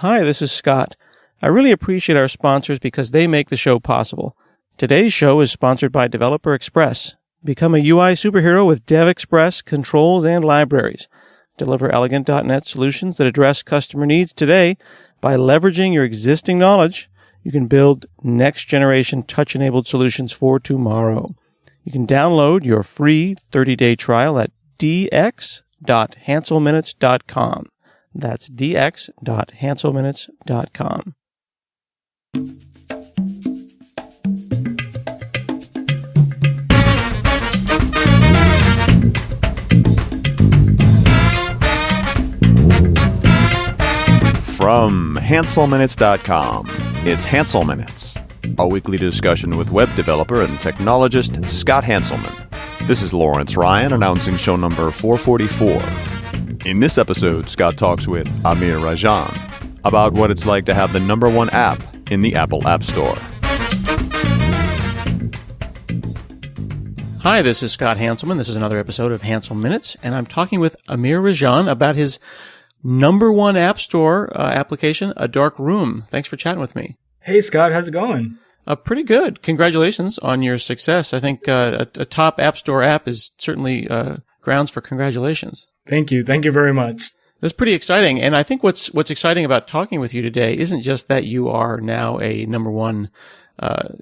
Hi, this is Scott. I really appreciate our sponsors because they make the show possible. Today's show is sponsored by Developer Express. Become a UI superhero with Dev Express, controls, and libraries. Deliver elegant .NET solutions that address customer needs today. By leveraging your existing knowledge, you can build next-generation touch-enabled solutions for tomorrow. You can download your free 30-day trial at dx.hanselminutes.com. That's dx.hanselminutes.com. From hanselminutes.com, it's Hansel Minutes, a weekly discussion with web developer and technologist Scott Hanselman. This is Lawrence Ryan announcing show number 444. In this episode, Scott talks with Amir Rajan about what it's like to have the #1 app in the Apple App Store. Hi, this is Scott Hanselman. This is another episode of Hansel Minutes, and I'm talking with Amir Rajan about his #1 App Store application, A Dark Room. Thanks for chatting with me. Hey, Scott. How's it going? Pretty good. Congratulations on your success. I think a top App Store app is certainly grounds for congratulations. Thank you. Thank you very much. That's pretty exciting. And I think what's exciting about talking with you today isn't just that you are now a #1, a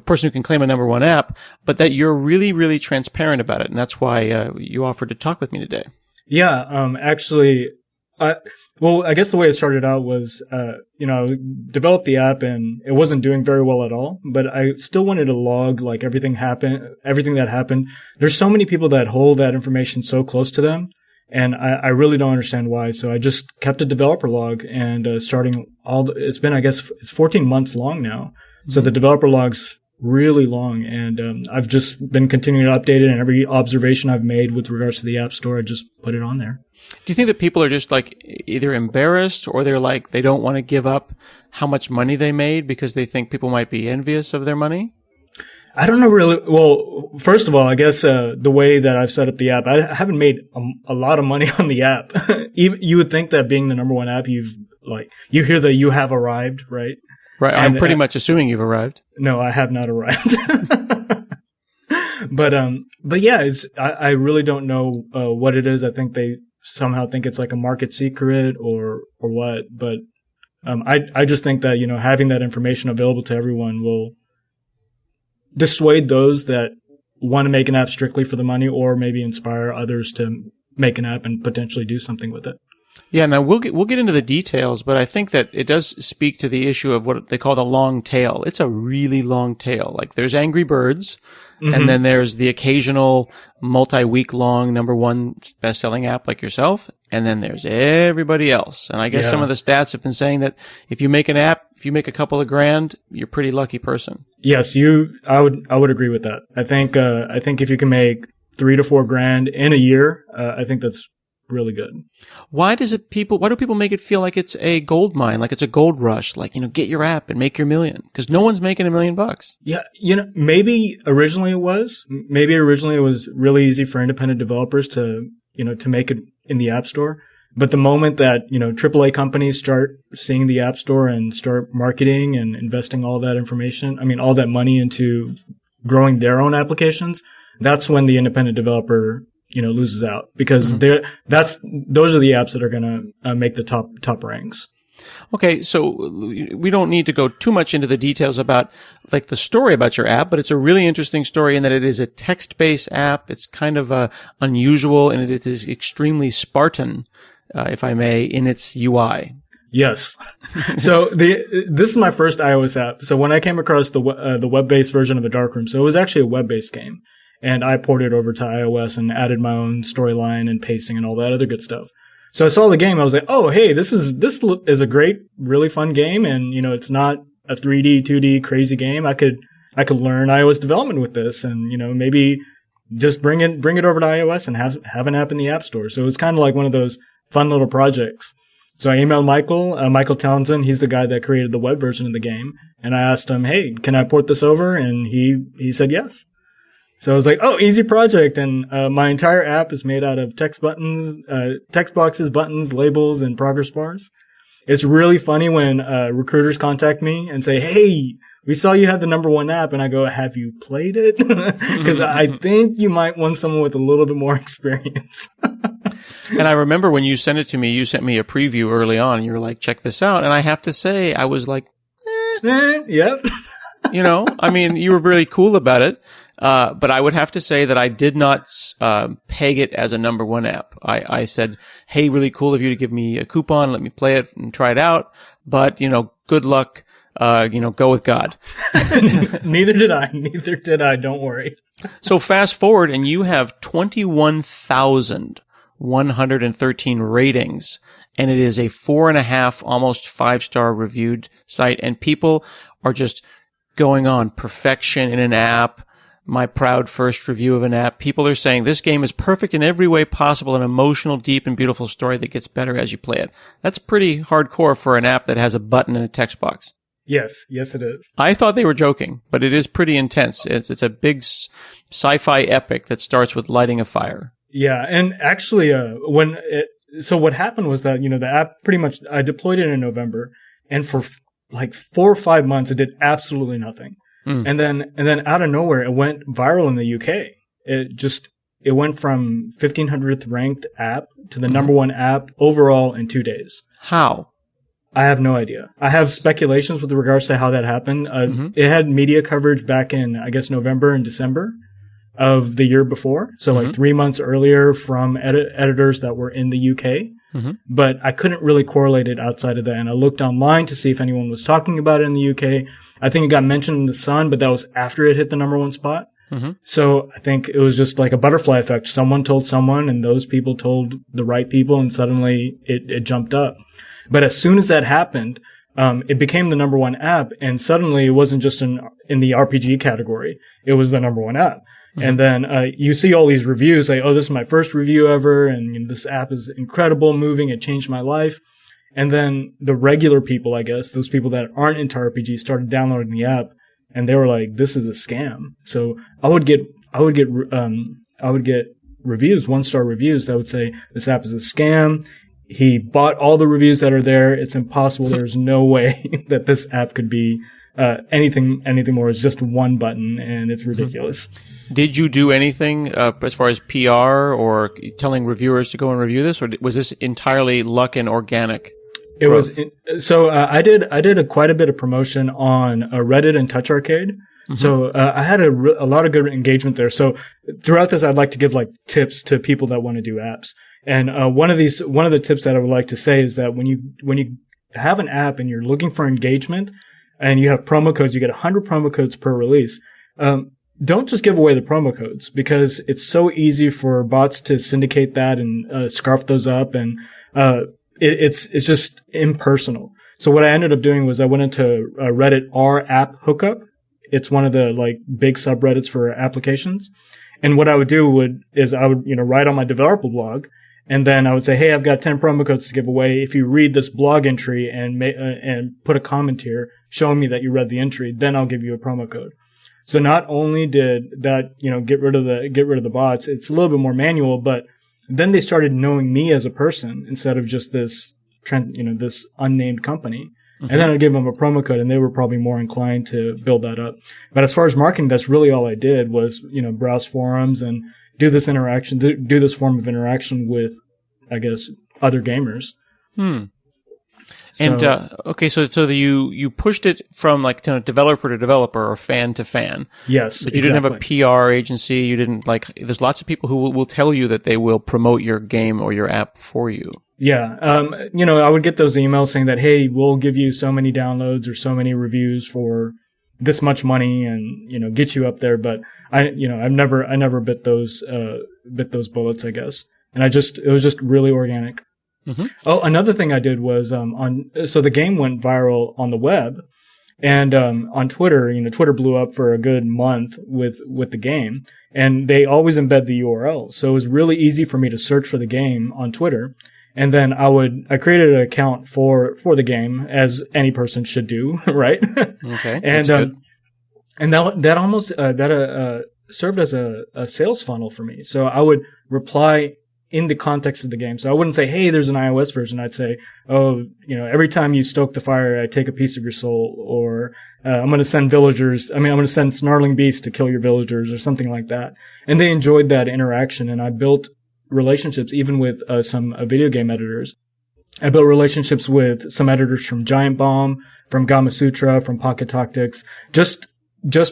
person who can claim a #1 app, but that you're really, really transparent about it. And that's why you offered to talk with me today. Yeah. Actually, I guess the way it started out was, I developed the app and it wasn't doing very well at all, but I still wanted to log like everything that happened. There's so many people that hold that information so close to them. And I really don't understand why. So I just kept a developer log and, it's been, I guess, it's 14 months long now. Mm-hmm. So the developer log's really long. And, I've just been continuing to update it, and every observation I've made with regards to the App Store, I just put it on there. Do you think that people are just like either embarrassed or they're like, they don't want to give up how much money they made because they think people might be envious of their money? I don't know really. Well, first of all, I guess, the way that I've set up the app, I haven't made a lot of money on the app. You would think that being the #1 app, you hear that you have arrived, right? Right. And I'm pretty much assuming you've arrived. No, I have not arrived. But yeah, I really don't know, what it is. I think they somehow think it's like a market secret or what. But, I just think that, having that information available to everyone will dissuade those that want to make an app strictly for the money, or maybe inspire others to make an app and potentially do something with it. Yeah, now we'll get into the details, but I think that it does speak to the issue of what they call the long tail. It's a really long tail. Like there's Angry Birds, mm-hmm. and then there's the occasional multi-week long #1 best-selling app like yourself, and then there's everybody else. And I guess some of the stats have been saying that if you make an app, if you make a couple of grand, you're a pretty lucky person. Yes, I would agree with that. I think if you can make 3 to 4 grand in a year, I think that's really good. Why do people make it feel like it's a gold mine, like it's a gold rush, like, get your app and make your million? Because no one's making $1 million. Yeah. Maybe originally it was really easy for independent developers to make it in the App Store. But the moment that, AAA companies start seeing the App Store and start marketing and investing all that information, all that money into growing their own applications, that's when the independent developer, loses out, because those are the apps that are going to make the top ranks. Okay, so we don't need to go too much into the details about like the story about your app, but it's a really interesting story in that it is a text-based app. It's kind of unusual, and it is extremely Spartan, if I may, in its UI. Yes. So this is my first iOS app. So when I came across the web-based version of A Dark Room, so it was actually a web-based game, and I ported it over to iOS and added my own storyline and pacing and all that other good stuff. So I saw the game. I was like, oh, hey, this is a great, really fun game. And, it's not a 3D, 2D crazy game. I could learn iOS development with this, and, maybe just bring it over to iOS and have an app in the App Store. So it was kind of like one of those fun little projects. So I emailed Michael Townsend. He's the guy that created the web version of the game. And I asked him, hey, can I port this over? And he said yes. So I was like, oh, easy project. And my entire app is made out of text boxes, buttons, labels, and progress bars. it's really funny when recruiters contact me and say, "Hey, we saw you had the #1 app," and I go, "Have you played it?" Because I think you might want someone with a little bit more experience. And I remember when you sent it to me, you sent me a preview early on, and you were like, "Check this out." And I have to say, I was like, Yep. You know, I mean, you were really cool about it. But I would have to say that I did not peg it as a #1 app. I said, "Hey, really cool of you to give me a coupon, let me play it and try it out. But, good luck. Go with God." Neither did I. Don't worry. So fast forward and you have 21,113 ratings, and it is a 4.5, almost 5-star reviewed site. And people are just going on perfection in an app. My proud first review of an app. People are saying this game is perfect in every way possible, an emotional, deep, and beautiful story that gets better as you play it. That's pretty hardcore for an app that has a button and a text box. Yes, it is. I thought they were joking, but it is pretty intense. It's a big sci-fi epic that starts with lighting a fire. Yeah, and actually, so what happened was that, the app pretty much, I deployed it in November, and for like 4 or 5 months, it did absolutely nothing. And then out of nowhere, it went viral in the UK. It went from 1500th ranked app to the #1 app overall in 2 days. How? I have no idea. I have speculations with regards to how that happened. It had media coverage back in, I guess, November and December of the year before. So like 3 months earlier from editors that were in the UK. But I couldn't really correlate it outside of that. And I looked online to see if anyone was talking about it in the UK. I think it got mentioned in The Sun, but that was after it hit the #1 spot. So I think it was just like a butterfly effect. Someone told someone, and those people told the right people, and suddenly it jumped up. But as soon as that happened, it became the #1 app, and suddenly it wasn't just in the RPG category. It was the #1 app. And then you see all these reviews like, "Oh, this is my first review ever, and this app is incredible, moving, it changed my life." And then the regular people, I guess, those people that aren't into RPG, started downloading the app, and they were like, "This is a scam." So I would get reviews, 1-star reviews that would say, "This app is a scam. He bought all the reviews that are there. It's impossible. There's no way that this app could be anything more. It's just one button, and it's ridiculous." Did you do anything as far as PR or telling reviewers to go and review this, or was this entirely luck and organic? It growth? I did quite a bit of promotion on Reddit and Touch Arcade. So I had a lot of good engagement there. So throughout this, I'd like to give like tips to people that want to do apps. And one of the tips that I would like to say is that when you have an app and you're looking for engagement and you have promo codes, you get 100 promo codes per release. Don't just give away the promo codes, because it's so easy for bots to syndicate that and scarf those up, and it's just impersonal. So what I ended up doing was I went into Reddit r app hookup. It's one of the like big subreddits for applications. And what I would do is I would write on my developer blog, and then I would say, "Hey, I've got 10 promo codes to give away. If you read this blog entry and put a comment here showing me that you read the entry, then I'll give you a promo code." So not only did that, get rid of the bots, it's a little bit more manual, but then they started knowing me as a person instead of just this this unnamed company. And then I'd give them a promo code, and they were probably more inclined to build that up. But as far as marketing, that's really all I did was, browse forums and do this form of interaction with, I guess, other gamers. And so you pushed it from like developer to developer or fan to fan. Yes, but you didn't have a PR agency. You didn't there's lots of people who will tell you that they will promote your game or your app for you. Yeah. I would get those emails saying that, "Hey, we'll give you so many downloads or so many reviews for this much money and, get you up there." But I never bit those bullets, I guess. And it was just really organic. Oh, another thing I did was, so the game went viral on the web, and, on Twitter, Twitter blew up for a good month with the game, and they always embed the URL. So it was really easy for me to search for the game on Twitter. And then I created an account for the game, as any person should do, right? Okay. And, that's good. And that almost, served as a sales funnel for me. So I would reply in the context of the game. So I wouldn't say, hey, there's an iOS version. I'd say, oh, every time you stoke the fire, I take a piece of your soul, or I'm going to send snarling beasts to kill your villagers, or something like that. And they enjoyed that interaction. And I built relationships even with some video game editors. I built relationships with some editors from Giant Bomb, from Gamasutra, from Pocket Tactics, just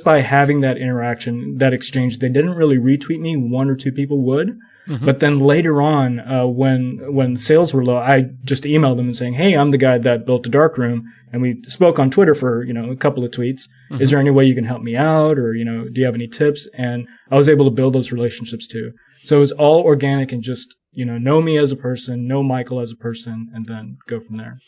by having that interaction, that exchange. They didn't really retweet me. One or two people would. Mm-hmm. But then later on, when sales were low, I just emailed them and saying, hey, I'm the guy that built the darkroom. And we spoke on Twitter for, a couple of tweets. Mm-hmm. Is there any way you can help me out? Or, do you have any tips? And I was able to build those relationships too. So it was all organic and just, know me as a person, know Michael as a person, and then go from there.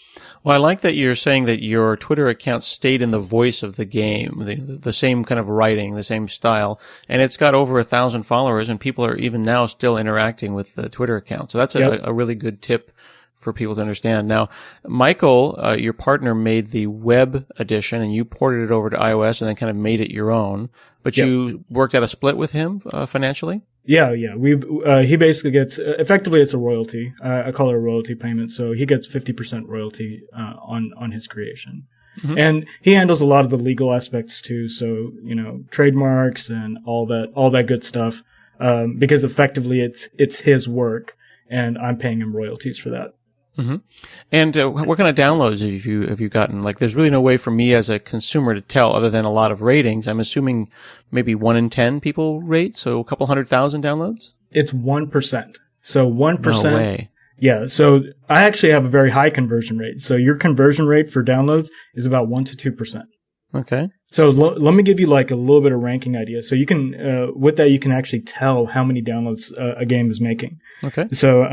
Well, I like that you're saying that your Twitter account stayed in the voice of the game, the same kind of writing, the same style, and it's got over 1,000 followers, and people are even now still interacting with the Twitter account. So that's a really good tip for people to understand. Now, Michael, your partner, made the web edition, and you ported it over to iOS and then kind of made it your own. But you worked out a split with him financially? Yeah. He basically gets, effectively it's a royalty. I call it a royalty payment. So he gets 50% royalty on his creation. Mm-hmm. And he handles a lot of the legal aspects too. So, trademarks and all that good stuff. Because effectively it's his work, and I'm paying him royalties for that. Mm-hmm. And what kind of downloads have you gotten? Like, there's really no way for me as a consumer to tell other than a lot of ratings. I'm assuming maybe 1 in 10 people rate, so a couple 100,000 downloads? It's 1%. So 1%. No way. Yeah. So I actually have a very high conversion rate. So your conversion rate for downloads is about 1 to 2%. Okay. So let me give you like a little bit of ranking idea. So you can, with that, you can actually tell how many downloads a game is making. Okay. So,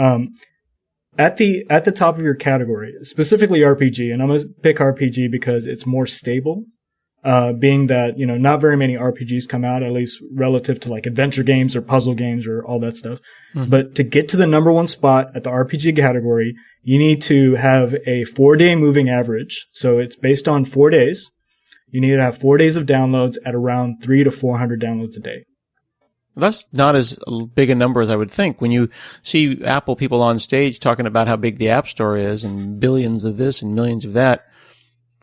at the top of your category, specifically RPG, and I'm going to pick RPG because it's more stable, being that, not very many RPGs come out, at least relative to like adventure games or puzzle games or all that stuff. Mm-hmm. But to get to the number one spot at the RPG category, you need to have a 4-day moving average. So it's based on 4 days. You need to have 4 days of downloads at around 300 to 400 downloads a day. That's not as big a number as I would think. When you see Apple people on stage talking about how big the App Store is and billions of this and millions of that,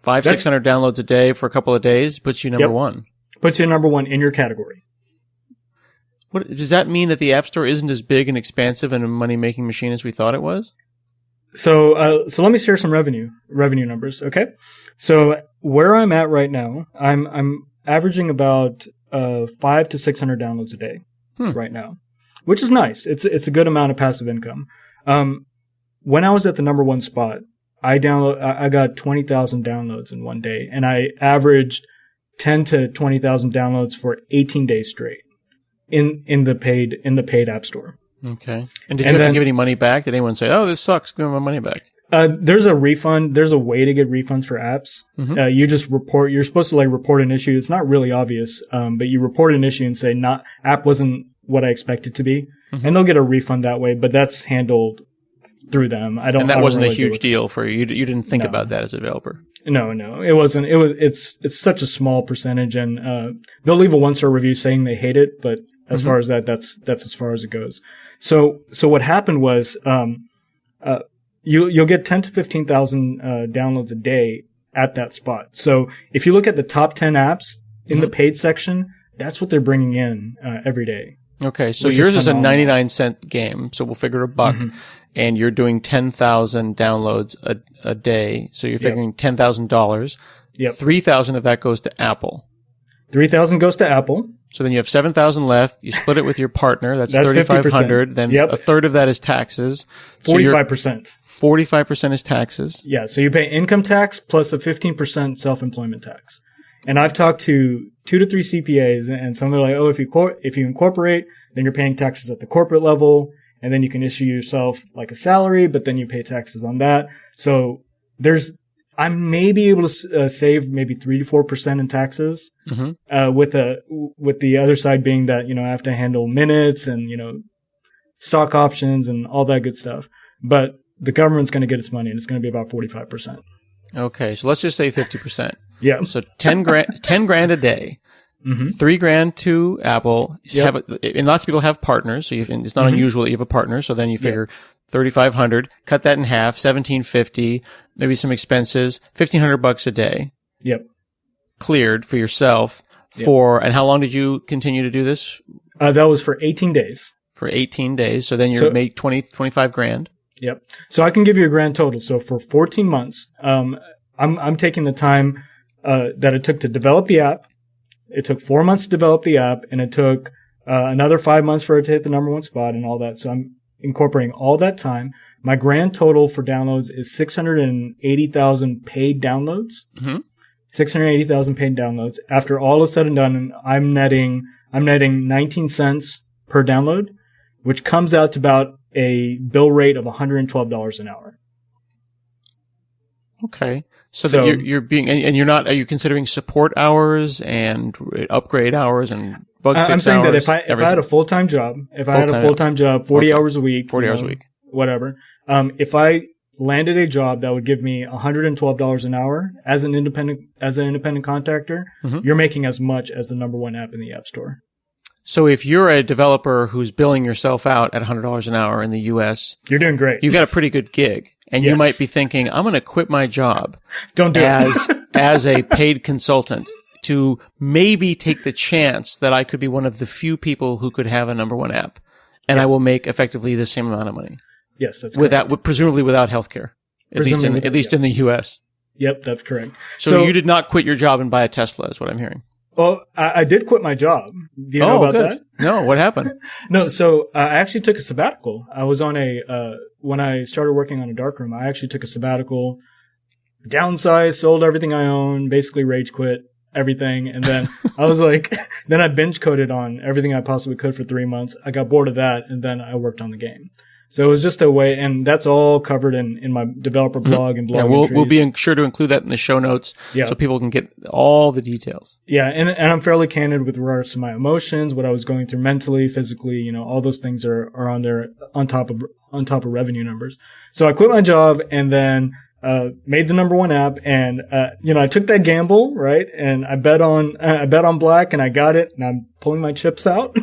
600 downloads a day for a couple of days puts you number one. Puts you number one in your category. What does that mean, that the App Store isn't as big and expansive and a money-making machine as we thought it was? So let me share some revenue numbers. Okay. So where I'm at right now, I'm averaging about 500 to 600 downloads a day right now, which is nice. It's a good amount of passive income. When I was at the number one spot, I got 20,000 downloads in one day, and I averaged 10 to 20,000 downloads for 18 days straight in the paid App Store. Okay. And did you have to give any money back? Did anyone say, "Oh, this sucks, give me my money back"? There's a refund. There's a way to get refunds for apps. Mm-hmm. You just report. You're supposed to report an issue. It's not really obvious, but you report an issue and say, app wasn't what I expected to be, mm-hmm. and they'll get a refund that way. But that's handled through them. And that wasn't really a huge deal for you. You didn't think about that as a developer. No, it wasn't. It's such a small percentage, and they'll leave a 1-star review saying they hate it, but as mm-hmm. far as that's as far as it goes. So what happened was, you'll get 10 to 15,000 downloads a day at that spot. So if you look at the top 10 apps in mm-hmm. the paid section, that's what they're bringing in every day. Okay, so yours is a 99-cent game, so we'll figure $1, mm-hmm. and you're doing 10,000 downloads a day, so you're figuring $10,000. Yep. 3,000 of that goes to Apple. 3,000 goes to Apple. So then you have 7,000 left. You split it with your partner. That's 3,500. Then a third of that is taxes. 45%. 45% is taxes. Yeah. So you pay income tax plus a 15% self-employment tax. And I've talked to 2 to 3 CPAs, and some are like, oh, if you incorporate, then you're paying taxes at the corporate level, and then you can issue yourself like a salary, but then you pay taxes on that. So I may be able to save maybe 3 to 4% in taxes, mm-hmm. With the other side being that, I have to handle minutes and, stock options and all that good stuff. But the government's going to get its money, and it's going to be about 45%. Okay. So let's just say 50%. Yeah. So 10 grand a day. $3,000 to Apple. And lots of people have partners, so it's not unusual that you have a partner. So then you figure 3,500, cut that in half, 1,750, maybe some expenses, $1,500 a day. Yep. Cleared for yourself and how long did you continue to do this? That was for 18 days. For 18 days. So then you make 25 grand. Yep. So I can give you a grand total. So for 14 months, I'm taking the time, that it took to develop the app. It took 4 months to develop the app, and it took, another 5 months for it to hit the number one spot and all that. So I'm incorporating all that time. My grand total for downloads is 680,000 paid downloads. 680,000 paid downloads. After all is said and done, I'm netting 19 cents per download, which comes out to about a bill rate of $112 an hour. Okay. So that you're being, and you're not, are you considering support hours and upgrade hours and bug fix hours? I'm saying that if I had a full-time job, 40 hours a week, 40 hours a week, whatever, if I landed a job that would give me $112 an hour as an independent contractor, you're making as much as the number one app in the App Store. So if you're a developer who's billing yourself out at $100 an hour in the US, you're doing great. You've got a pretty good gig. And you might be thinking, I'm going to quit my job. Don't do it. As a paid consultant to maybe take the chance that I could be one of the few people who could have a number one app. And I will make effectively the same amount of money. Yes, that's correct. Presumably without healthcare. At least in the US. Yep, that's correct. So you did not quit your job and buy a Tesla is what I'm hearing. Well, I did quit my job. Do you know about that? No, what happened? No, so I actually took a sabbatical. I was on when I started working on a darkroom, I actually took a sabbatical, downsized, sold everything I owned, basically rage quit everything. And then I was like, then I binge coded on everything I possibly could for 3 months. I got bored of that, and then I worked on the game. So it was just a way, and that's all covered in my developer blog and blog. Yeah, we'll be sure to include that in the show notes so people can get all the details. Yeah, and I'm fairly candid with regards to my emotions, what I was going through mentally, physically, all those things are on there on top of revenue numbers. So I quit my job and then made the number one app, and I took that gamble, right? And I bet on black, and I got it, and I'm pulling my chips out.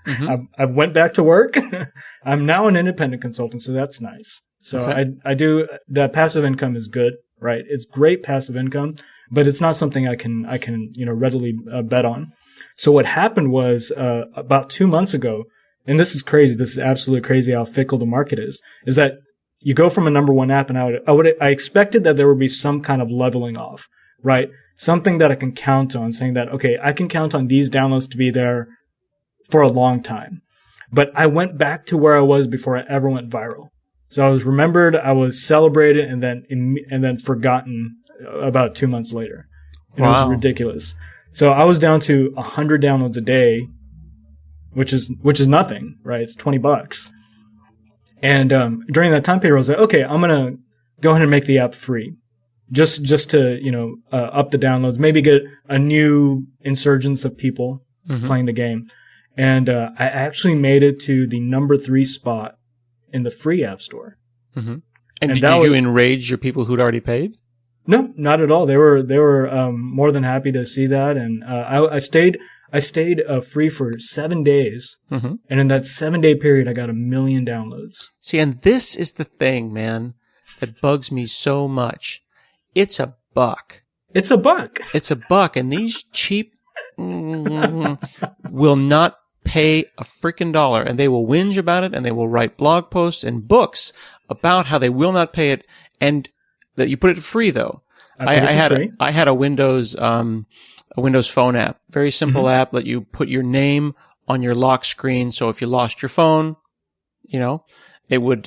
I went back to work. I'm now an independent consultant, so that's nice. So I do that. Passive income is good, right? It's great passive income, but it's not something I can readily bet on. So what happened was about 2 months ago, and this is crazy. This is absolutely crazy how fickle the market is that you go from a number one app, and I expected that there would be some kind of leveling off, right? Something that I can count on, saying that okay, I can count on these downloads to be there for a long time. But I went back to where I was before I ever went viral. So I was remembered, I was celebrated, and then forgotten about 2 months later. It was ridiculous. So I was down to 100 downloads a day, which is nothing, right? It's $20. And during that time period, I was like, okay, I'm gonna go ahead and make the app free, just to up the downloads, maybe get a new insurgence of people playing the game. And I actually made it to the number 3 spot in the free app store. And did you enrage your people who'd already paid? No, not at all. They were more than happy to see that, and I stayed free for 7 days, and in that 7-day period, I got 1 million downloads. See, and this is the thing, man, that bugs me so much. It's $1. It's $1. It's $1, and these cheap will not pay a freaking dollar, and they will whinge about it, and they will write blog posts and books about how they will not pay it, and that you put it free though. I had a Windows phone app, very simple app, let you put your name on your lock screen. So if you lost your phone, it would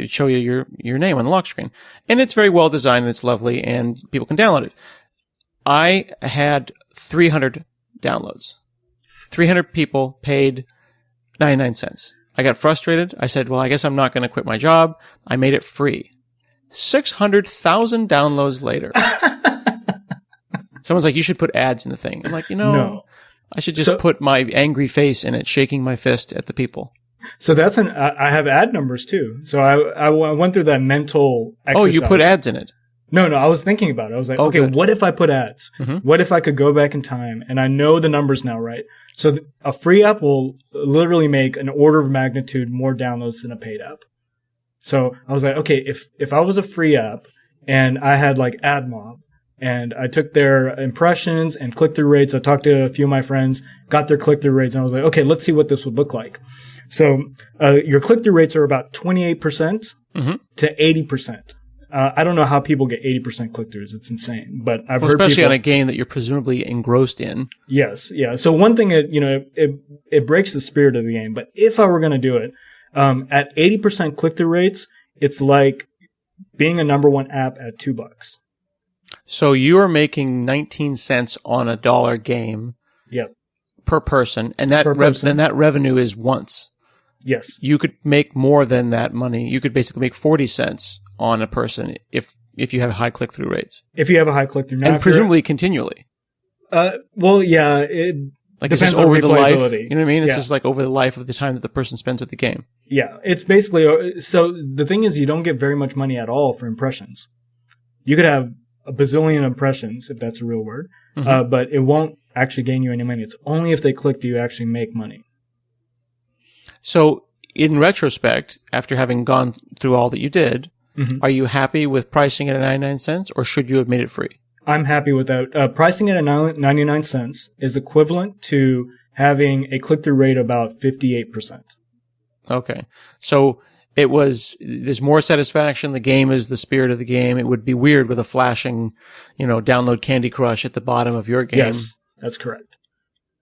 show you your name on the lock screen, and it's very well designed and it's lovely, and people can download it. I had 300 downloads. 300 people paid 99 cents. I got frustrated. I said, well, I guess I'm not going to quit my job. I made it free. 600,000 downloads later. Someone's like, you should put ads in the thing. I'm like, no. I should just put my angry face in it, shaking my fist at the people. So I have ad numbers too. So I went through that mental exercise. Oh, you put ads in it? No, I was thinking about it. I was like, okay, good. what if I put ads? Mm-hmm. What if I could go back in time and I know the numbers now, right? So a free app will literally make an order of magnitude more downloads than a paid app. So I was like, okay, if I was a free app and I had like AdMob and I took their impressions and click-through rates, I talked to a few of my friends, got their click-through rates, and I was like, okay, let's see what this would look like. So your click-through rates are about 28% to 80%. I don't know how people get 80% click-throughs. It's insane. But I've heard especially people, on a game that you're presumably engrossed in. Yes, yeah. So one thing that, it breaks the spirit of the game. But if I were going to do it, at 80% click-through rates, it's like being a number one app at $2. So you are making 19 cents on a dollar game per person, and that then that revenue is once. Yes. You could make more than that money. You could basically make 40 cents on a person if you have high click-through rates. If you have a high click-through rate. And presumably continually. Well, yeah, it like depends it's just on over the life. replayability. You know what I mean? It's Yeah. just like over the life of the time that the person spends with the game. Yeah, it's basically, so the thing is you don't get very much money at all for impressions. You could have a bazillion impressions, if that's a real word, but it won't actually gain you any money. It's only if they click do you actually make money. So in retrospect, after having gone through all that you did, are you happy with pricing it at 99 cents or should you have made it free? I'm happy with that. Pricing it at 99 cents is equivalent to having a click-through rate about 58%. Okay. So there's more satisfaction. The game is the spirit of the game. It would be weird with a flashing, download Candy Crush at the bottom of your game. Yes, that's correct.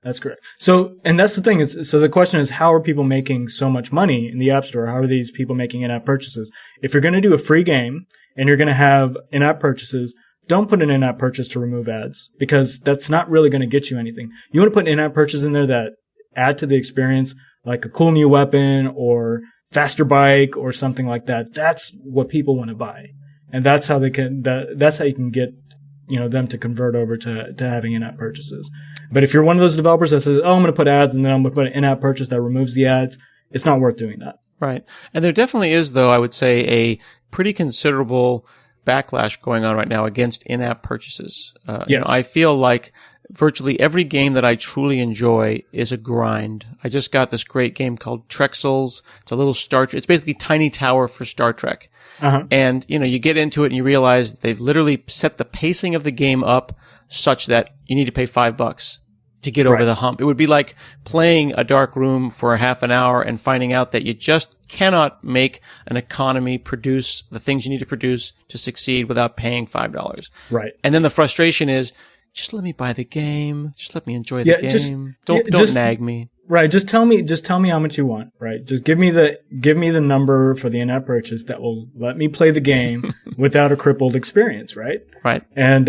That's correct. So, and that's the thing so the question is, how are people making so much money in the App Store? How are these people making in-app purchases? If you're going to do a free game and you're going to have in-app purchases, don't put an in-app purchase to remove ads because that's not really going to get you anything. You want to put in-app purchases in there that add to the experience, like a cool new weapon or faster bike or something like that. That's what people want to buy. And that's how that's how you can get, them to convert over to having in-app purchases. But if you're one of those developers that says, oh, I'm going to put ads and then I'm going to put an in-app purchase that removes the ads, it's not worth doing that. Right. And there definitely is, though, I would say, a pretty considerable backlash going on right now against in-app purchases. Yes. I feel like virtually every game that I truly enjoy is a grind. I just got this great game called Trexels. It's a little it's basically Tiny Tower for Star Trek. And, you get into it and you realize they've literally set the pacing of the game up such that you need to pay $5 to get over the hump. It would be like playing a dark room for a half an hour and finding out that you just cannot make an economy produce the things you need to produce to succeed without paying $5. Right. And then the frustration is, just let me buy the game. Just let me enjoy the game. Don't nag me. Right. Just tell me how much you want. Right. Just give me the number for the in-app purchase that will let me play the game without a crippled experience. Right. Right. And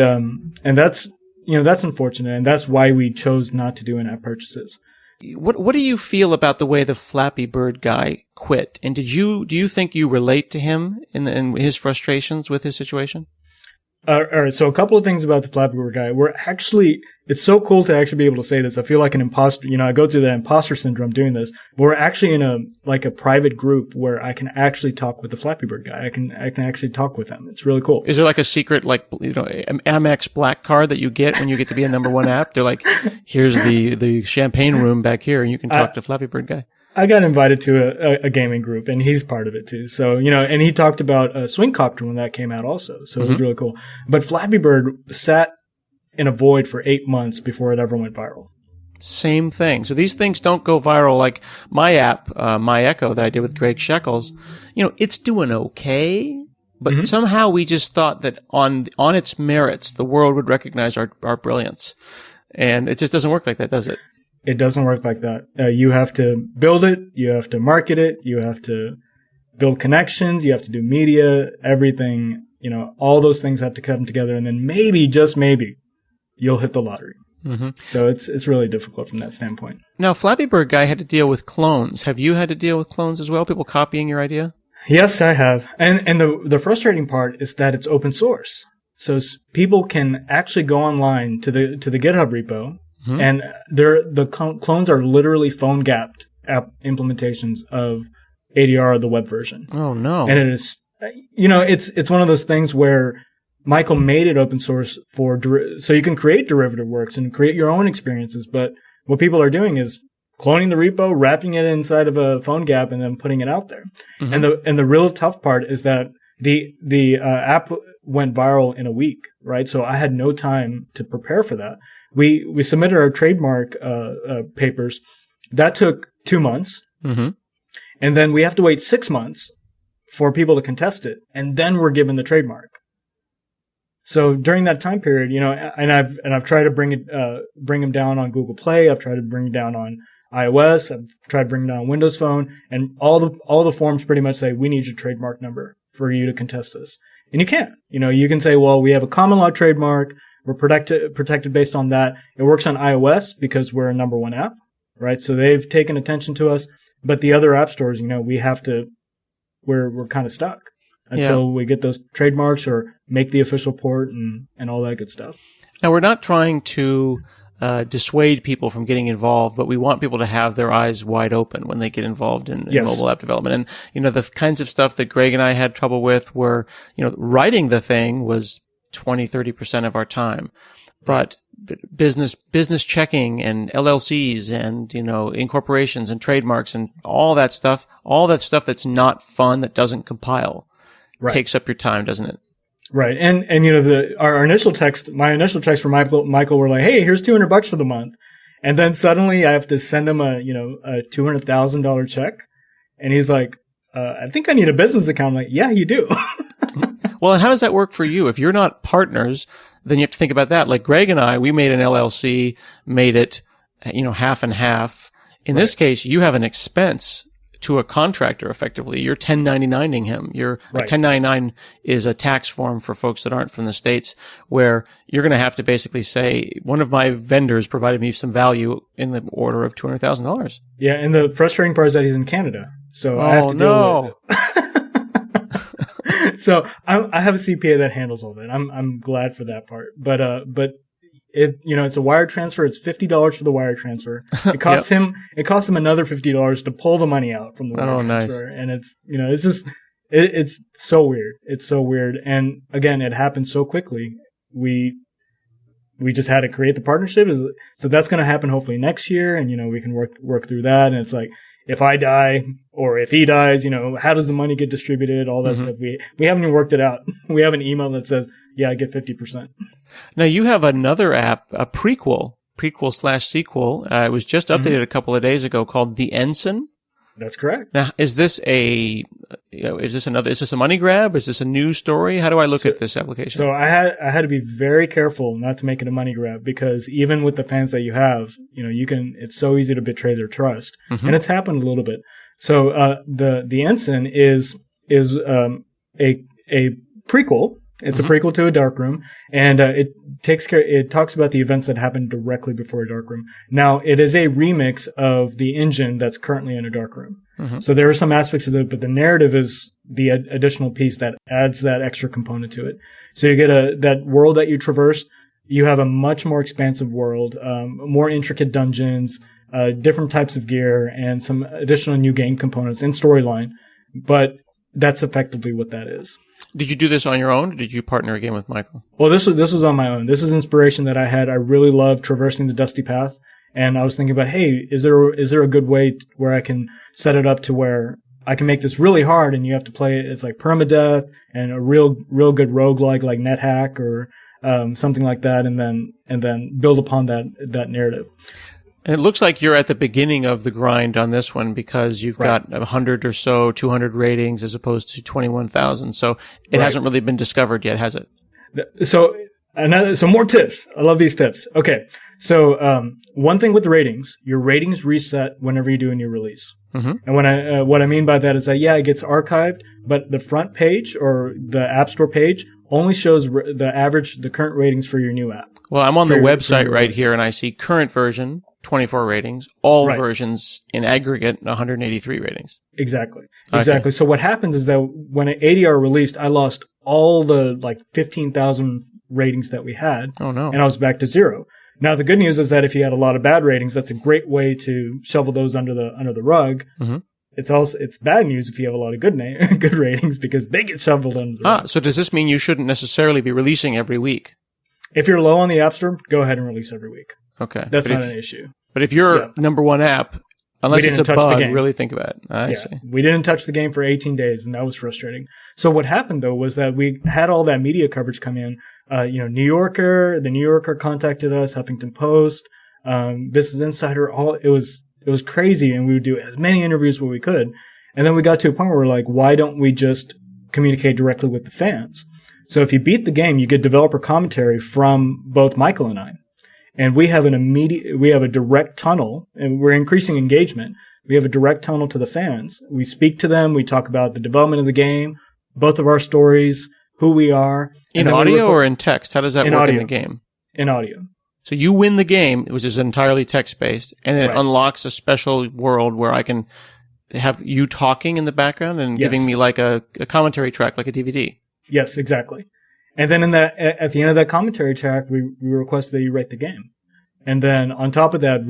that's, that's unfortunate. And that's why we chose not to do in-app purchases. What do you feel about the way the Flappy Bird guy quit? And do you think you relate to him in his frustrations with his situation? All right. So a couple of things about the Flappy Bird guy. It's so cool to actually be able to say this. I feel like an imposter. I go through that imposter syndrome doing this. But we're actually in a private group where I can actually talk with the Flappy Bird guy. I can actually talk with him. It's really cool. Is there like a secret, Amex black card that you get when you get to be a number one app? They're like, here's the champagne room back here, and you can talk to Flappy Bird guy. I got invited to a gaming group, and he's part of it too. So, and he talked about Swingcopter when that came out also. So it was really cool. But Flappy Bird sat in a void for 8 months before it ever went viral. Same thing. So these things don't go viral like my app, My Echo, that I did with Greg Shekels. It's doing okay, but somehow we just thought that on its merits, the world would recognize our brilliance. And it just doesn't work like that, does it? It doesn't work like that. You have to build it. You have to market it. You have to build connections. You have to do media, everything. All those things have to come together. And then maybe, just maybe, you'll hit the lottery. So it's really difficult from that standpoint. Now, Flappy Bird guy had to deal with clones. Have you had to deal with clones as well? People copying your idea? Yes, I have. And the frustrating part is that it's open source. So people can actually go online to the GitHub repo. And the clones are literally phone-gapped app implementations of ADR, the web version. Oh, no. And it is, it's one of those things where Michael made it open source so you can create derivative works and create your own experiences. But what people are doing is cloning the repo, wrapping it inside of a PhoneGap, and then putting it out there. Mm-hmm. And the real tough part is that the app went viral in a week, right? So I had no time to prepare for that. We submitted our trademark papers. That took 2 months. Mm-hmm. And then we have to wait 6 months for people to contest it. And then we're given the trademark. So during that time period, and I've tried to bring them down on Google Play. I've tried to bring it down on iOS. I've tried to bring it down on Windows Phone, and all the forms pretty much say, we need your trademark number for you to contest this. And you can't. You can say, well, we have a common law trademark. We're protected based on that. It works on iOS because we're a number one app, right? So they've taken attention to us. But the other app stores, we're kind of stuck until we get those trademarks or make the official port and all that good stuff. Now, we're not trying to dissuade people from getting involved, but we want people to have their eyes wide open when they get involved in mobile app development. And, the kinds of stuff that Greg and I had trouble with were, writing the thing was 20, 30% of our time. But business checking and LLCs and, incorporations and trademarks and all that stuff that's not fun, that doesn't compile, takes up your time, doesn't it? Right. And my initial text for Michael were like, hey, here's $200 for the month. And then suddenly I have to send him a $200,000 check. And he's like, I think I need a business account. I'm like, yeah, you do. Well, and how does that work for you? If you're not partners, then you have to think about that. Like Greg and I, we made an LLC, made it, half and half. In this case, you have an expense to a contractor effectively. You're 1099ing him. A 1099 is a tax form for folks that aren't from the States, where you're going to have to basically say, one of my vendors provided me some value in the order of $200,000. Yeah. And the frustrating part is that he's in Canada. So I have to deal with it. So I have a CPA that handles all that. I'm glad for that part. But it, it's a wire transfer. It's $50 for the wire transfer. It costs him another $50 to pull the money out from the wire transfer. Nice. And it's, it's just, it's so weird. It's so weird. And again, it happened so quickly. We just had to create the partnership. So that's going to happen hopefully next year. And, we can work through that. And it's like, if I die or if he dies, how does the money get distributed? All that stuff. We haven't even worked it out. We have an email that says, yeah, I get 50%. Now you have another app, a prequel/sequel. It was just updated a couple of days ago, called The Ensign. That's correct. Now, is this a money grab? Is this a news story? How do I look at this application? So I had to be very careful not to make it a money grab, because even with the fans that you have, it's so easy to betray their trust. Mm-hmm. And it's happened a little bit. So, the Ensign is a prequel. It's a prequel to a Darkroom, and it talks about the events that happened directly before a Darkroom. Now, it is a remix of the engine that's currently in a Darkroom. Mm-hmm. So there are some aspects of it, but the narrative is the additional piece that adds that extra component to it. So you get that world that you traverse. You have a much more expansive world, more intricate dungeons, different types of gear, and some additional new game components and storyline. But that's effectively what that is. Did you do this on your own, or did you partner again with Michael? Well, this was on my own. This is inspiration that I had. I really love traversing the dusty path, and I was thinking about, hey, is there a good way where I can set it up to where I can make this really hard, and you have to play it. It's like permadeath and a real good roguelike like NetHack or something like that, and then build upon that narrative. And it looks like you're at the beginning of the grind on this one, because you've got 100 or so, 200 ratings as opposed to 21,000. So it hasn't really been discovered yet, has it? So more tips. I love these tips. Okay. So, one thing with the ratings, your ratings reset whenever you do a new release. Mm-hmm. And what I mean by that is that, it gets archived, but the front page or the App Store page only shows the current ratings for your new app. Well, I'm on the website right here, and I see current version, 24 ratings, all versions in aggregate, 183 ratings. Exactly. So what happens is that when an ADR released, I lost all the 15,000 ratings that we had. Oh no. And I was back to zero. Now the good news is that if you had a lot of bad ratings, that's a great way to shovel those under the rug. Mm-hmm. it's bad news if you have a lot of good ratings because they get shoveled under the rug. So does this mean you shouldn't necessarily be releasing every week? If you're low on the App Store, go ahead and release every week. Okay. That's not an issue. But if you're number one app, unless it's a bug, really think about it. I see. We didn't touch the game for 18 days, and that was frustrating. So what happened, though, was that we had all that media coverage come in. The New Yorker contacted us, Huffington Post, Business Insider, it was crazy, and we would do as many interviews as we could. And then we got to a point where we're like, why don't we just communicate directly with the fans? So if you beat the game, you get developer commentary from both Michael and I. And we have a direct tunnel, and we're increasing engagement. We have a direct tunnel to the fans. We speak to them. We talk about the development of the game, both of our stories, who we are. In audio or in text? How does that work in the game? In audio. So you win the game, which is entirely text-based, and it unlocks a special world where I can have you talking in the background and giving me like a commentary track, like a DVD. Yes, exactly. And then at the end of that commentary track, we request that you rate the game. And then on top of that,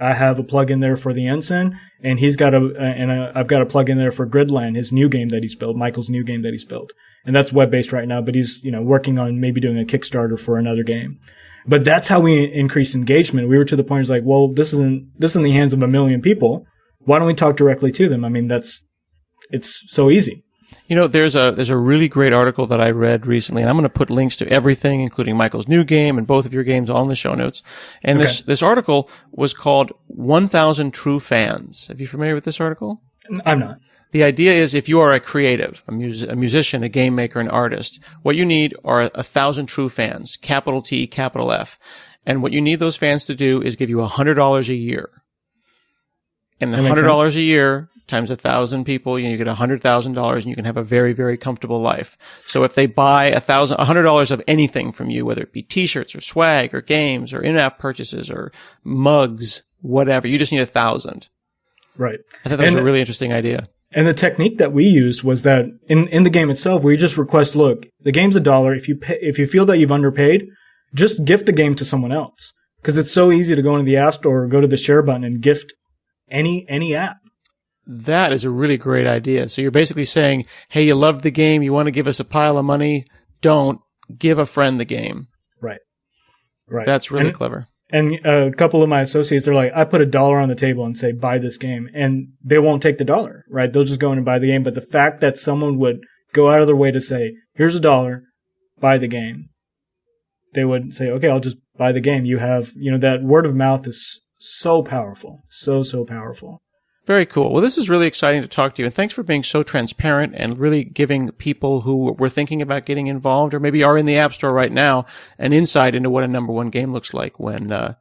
I have a plug in there for the Ensign, and I've got a plug in there for Gridland, his new game that he's built, Michael's new game that he's built. And that's web-based right now, but he's, working on maybe doing a Kickstarter for another game. But that's how we increase engagement. We were to the point, it's like, well, this is in the hands of 1 million people. Why don't we talk directly to them? I mean, it's so easy. There's a really great article that I read recently, and I'm going to put links to everything, including Michael's new game and both of your games, all in the show notes. And this article was called 1,000 True Fans. Are you familiar with this article? I'm not. The idea is if you are a creative, a musician, a game maker, an artist, what you need are 1,000 true fans, capital T, capital F. And what you need those fans to do is give you $100 a year. And $100 a year times 1,000 people, you get $100,000 and you can have a very, very comfortable life. So if they buy $100 of anything from you, whether it be t-shirts or swag or games or in-app purchases or mugs, whatever, you just need 1,000. Right. I thought that was a really interesting idea. And the technique that we used was that in the game itself, we just request, look, the game's $1. If you feel that you've underpaid, just gift the game to someone else. Because it's so easy to go into the App Store or go to the share button and gift any app. That is a really great idea. So you're basically saying, hey, you loved the game, you want to give us a pile of money, don't give a friend the game. Right. That's really clever. And a couple of my associates are like, I put $1 on the table and say, buy this game. And they won't take the $1, right? They'll just go in and buy the game. But the fact that someone would go out of their way to say, here's $1, buy the game. They would say, okay, I'll just buy the game. You have, that word of mouth is so powerful. So powerful. Very cool. Well, this is really exciting to talk to you. And thanks for being so transparent and really giving people who were thinking about getting involved or maybe are in the App Store right now an insight into what a number one game looks like when they're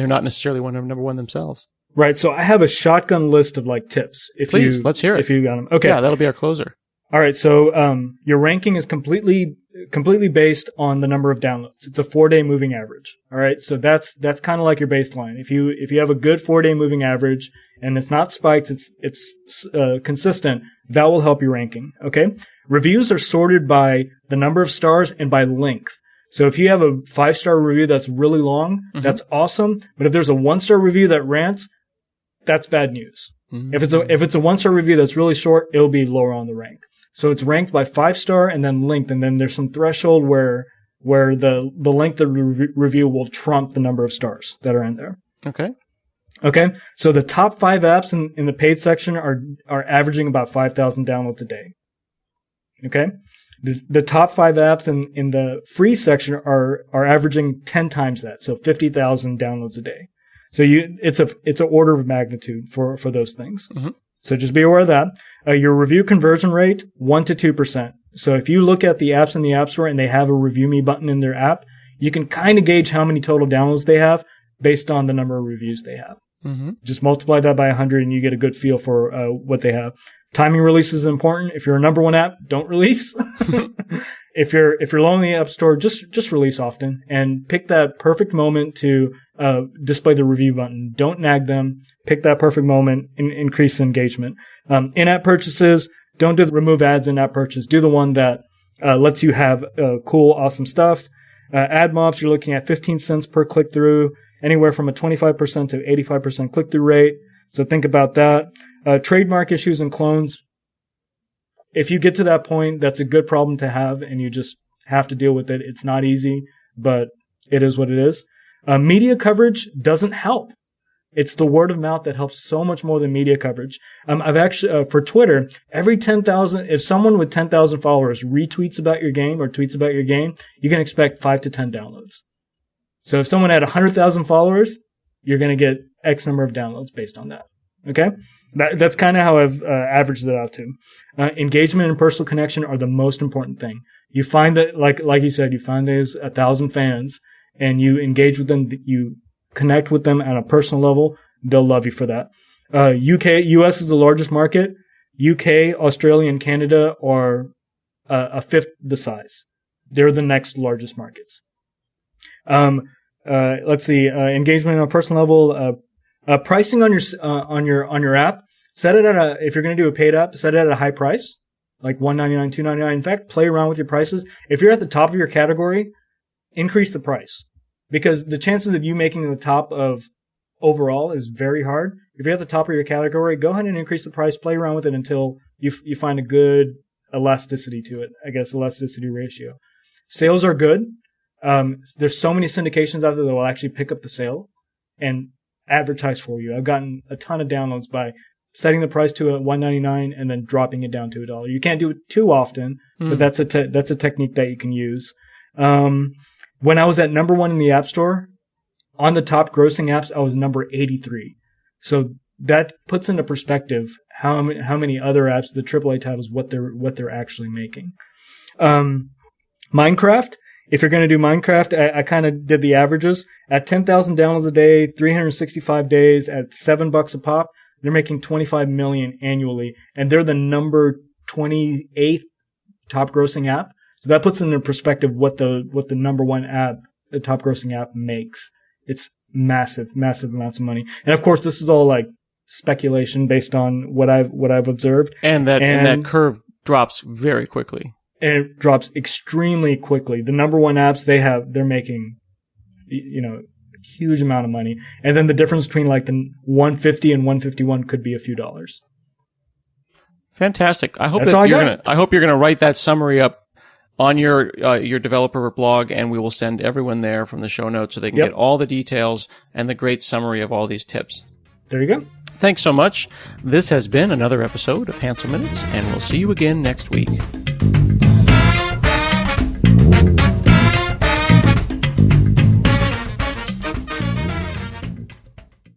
not necessarily number one themselves. Right. So I have a shotgun list of tips. Please, let's hear it. If you got them. Okay. Yeah, that'll be our closer. All right. So your ranking is completely based on the number of downloads. It's a 4-day moving average. All right. So that's kind of like your baseline. If you have a good 4-day moving average and it's not spiked, it's consistent, that will help your ranking. Okay. Reviews are sorted by the number of stars and by length. So if you have a 5-star review that's really long, that's awesome. But if there's a 1-star review that rants, that's bad news. If it's a 1-star review that's really short, it'll be lower on the rank. So it's ranked by 5-star and then linked, and then there's some threshold where the length of the review will trump the number of stars that are in there. Okay. So the top 5 apps in the paid section are averaging about 5,000 downloads a day. Okay. The top 5 apps in the free section are averaging 10 times that, so 50,000 downloads a day. So it's an order of magnitude for those things. So just be aware of that. Your review conversion rate, 1 to 2%. So if you look at the apps in the App Store and they have a review me button in their app, you can kind of gauge how many total downloads they have based on the number of reviews they have. Just multiply that by 100 and you get a good feel for what they have. Timing release is important. If you're a number one app, don't release. If you're low in the App Store, just release often and pick that perfect moment to display the review button. Don't nag them. Pick that perfect moment and increase engagement. In-app purchases, don't do the remove ads in-app purchase. Do the one that lets you have cool, awesome stuff. Ad mobs, you're looking at 15 cents per click-through, anywhere from a 25% to 85% click-through rate. So think about that. Trademark issues and clones. If you get to that point, that's a good problem to have, and you just have to deal with it. It's not easy, but it is what it is. Media coverage doesn't help. It's the word of mouth that helps so much more than media coverage. I've actually, for Twitter, every 10,000, if someone with 10,000 followers retweets about your game or tweets about your game, you can expect 5 to 10 downloads. So if someone had 100,000 followers, you're going to get X number of downloads based on that. Okay? That's kind of how I've averaged it out to. Engagement and personal connection are the most important thing. You find that, like you said, you find there's 1,000 fans and you engage with them, you connect with them on a personal level, they'll love you for that. US is the largest market. UK, Australia, and Canada are a fifth the size. They're the next largest markets. Let's see, engagement on a personal level, pricing on your app. Set it at if you're going to do a paid app, set it at a high price, like $1.99, $2.99. In fact, play around with your prices. If you're at the top of your category, increase the price, because the chances of you making the top of overall is very hard. If you're at the top of your category, go ahead and increase the price, play around with it until you find a good elasticity to it. I guess elasticity ratio. Sales are good. There's so many syndications out there that will actually pick up the sale and advertise for you. I've gotten a ton of downloads by setting the price to $1.99 and then dropping it down to $1. You can't do it too often, but that's a technique that you can use. When I was at number 1 in the App Store, on the top grossing apps, I was number 83. So that puts into perspective how many other apps, the AAA titles, what they're actually making. Minecraft. If you're going to do Minecraft, I kind of did the averages. At 10,000 downloads a day, 365 days, at $7 a pop, they're making 25 million annually, and they're the number 28th top grossing app. So that puts into perspective what the number 1 app, the top grossing app, makes. It's massive amounts of money. And of course, this is all like speculation based on what I've observed. And that curve drops very quickly. And it drops extremely quickly. The number 1 apps they're making, huge amount of money. And then the difference between like the 150 and 151 could be a few dollars. Fantastic. I hope you're gonna write that summary up on your developer blog, and we will send everyone there from the show notes so they can get all the details and the great summary of all these tips. There you go. Thanks so much. This has been another episode of Hansel Minutes, and we'll see you again next week.